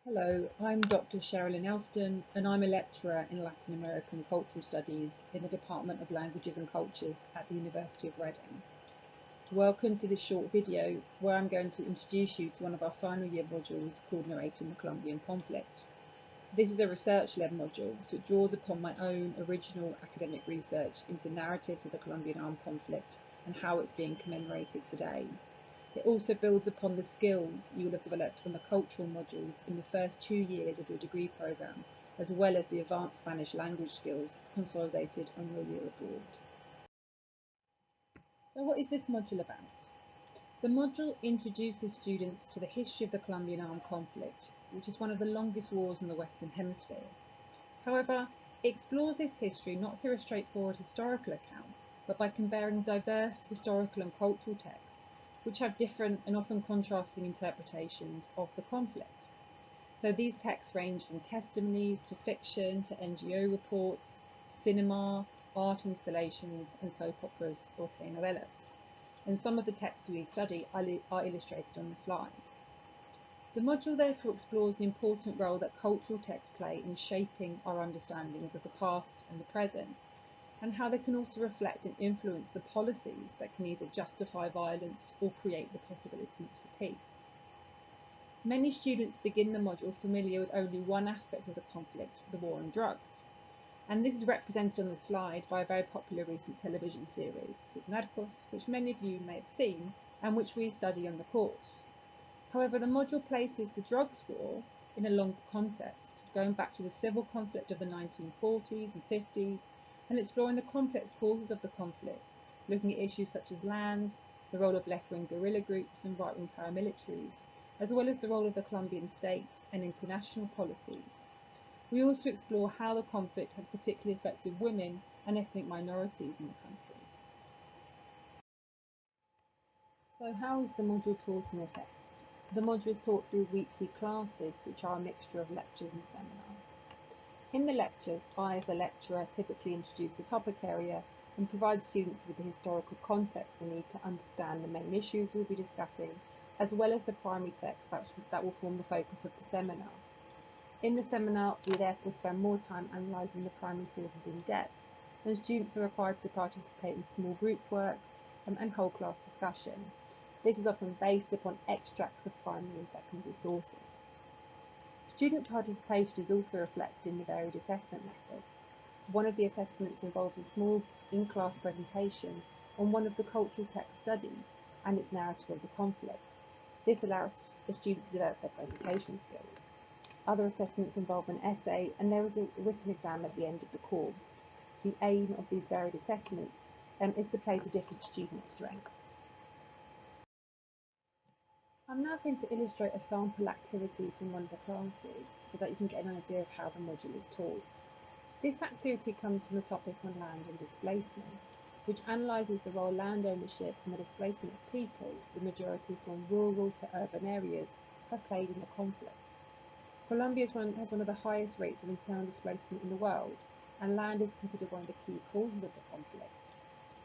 Hello, I'm Dr. Sherilyn Elston and I'm a lecturer in Latin American Cultural Studies in the Department of Languages and Cultures at the University of Reading. Welcome to this short video where I'm going to introduce you to one of our final year modules called Narrating the Colombian Conflict. This is a research-led module, so it draws upon my own original academic research into narratives of the Colombian armed conflict and how it's being commemorated today. It also builds upon the skills you will have developed on the cultural modules in the first 2 years of your degree programme, as well as the advanced Spanish language skills consolidated on your year abroad. So what is this module about? The module introduces students to the history of the Colombian armed conflict, which is one of the longest wars in the Western Hemisphere. However, it explores this history not through a straightforward historical account, but by comparing diverse historical and cultural texts which have different and often contrasting interpretations of the conflict. So these texts range from testimonies to fiction to NGO reports, cinema, art installations and soap operas or telenovelas. And some of the texts we study are illustrated on the slide. The module therefore explores the important role that cultural texts play in shaping our understandings of the past and the present, and how they can also reflect and influence the policies that can either justify violence or create the possibilities for peace. Many students begin the module familiar with only one aspect of the conflict, the war on drugs. And this is represented on the slide by a very popular recent television series called Narcos, which many of you may have seen and which we study on the course. However, the module places the drugs war in a longer context, going back to the civil conflict of the 1940s and 50s, and exploring the complex causes of the conflict, looking at issues such as land, the role of left-wing guerrilla groups and right-wing paramilitaries, as well as the role of the Colombian state and international policies. We also explore how the conflict has particularly affected women and ethnic minorities in the country. So how is the module taught and assessed? The module is taught through weekly classes, which are a mixture of lectures and seminars. In the lectures, I, as the lecturer, typically introduce the topic area and provide students with the historical context they need to understand the main issues we'll be discussing, as well as the primary text that will form the focus of the seminar. In the seminar, we therefore spend more time analysing the primary sources in depth, and students are required to participate in small group work and whole class discussion. This is often based upon extracts of primary and secondary sources. Student participation is also reflected in the varied assessment methods. One of the assessments involves a small in-class presentation on one of the cultural texts studied and its narrative of the conflict. This allows the students to develop their presentation skills. Other assessments involve an essay, and there is a written exam at the end of the course. The aim of these varied assessments is to play to different students' strengths. I'm now going to illustrate a sample activity from one of the classes so that you can get an idea of how the module is taught. This activity comes from the topic on land and displacement, which analyses the role land ownership and the displacement of people, the majority from rural to urban areas, have played in the conflict. Colombia has one of the highest rates of internal displacement in the world, and land is considered one of the key causes of the conflict.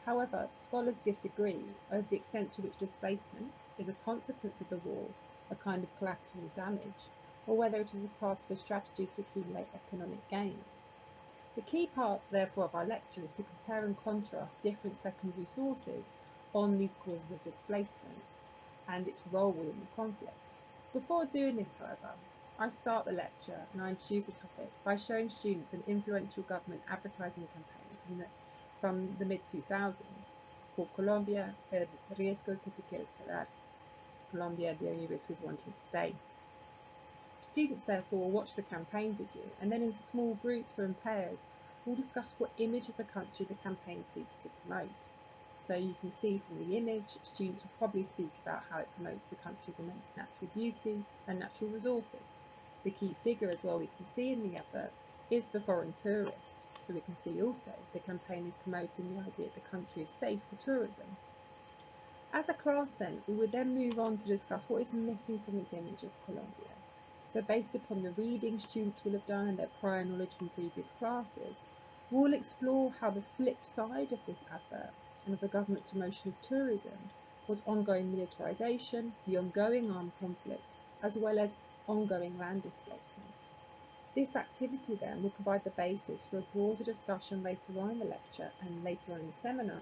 However, scholars disagree over the extent to which displacement is a consequence of the war, a kind of collateral damage, or whether it is a part of a strategy to accumulate economic gains. The key part, therefore, of our lecture is to compare and contrast different secondary sources on these causes of displacement and its role within the conflict. Before doing this, however, I start the lecture and I introduce the topic by showing students an influential government advertising campaign from the mid-2000s called Colombia, el riesgo es que te quieres quedar. Colombia, the only risk is wanting to stay. Students therefore watch the campaign video and then in small groups or in pairs will discuss what image of the country the campaign seeks to promote. So you can see from the image, students will probably speak about how it promotes the country's immense natural beauty and natural resources. The key figure as well we can see in the advert is the foreign tourist. So we can see also the campaign is promoting the idea that the country is safe for tourism. As a class then, we would then move on to discuss what is missing from this image of Colombia. So based upon the reading students will have done and their prior knowledge from previous classes, we'll explore how the flip side of this advert and of the government's promotion of tourism was ongoing militarisation, the ongoing armed conflict, as well as ongoing land displacement. This activity then will provide the basis for a broader discussion later on in the lecture and later on in the seminar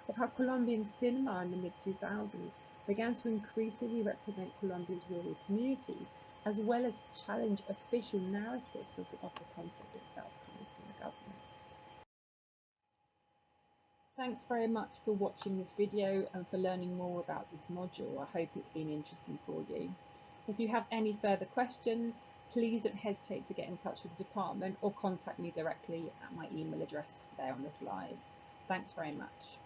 of how Colombian cinema in the mid-2000s began to increasingly represent Colombia's rural communities, as well as challenge official narratives of the conflict itself coming from the government. Thanks very much for watching this video and for learning more about this module. I hope it's been interesting for you. If you have any further questions, please don't hesitate to get in touch with the department or contact me directly at my email address there on the slides. Thanks very much.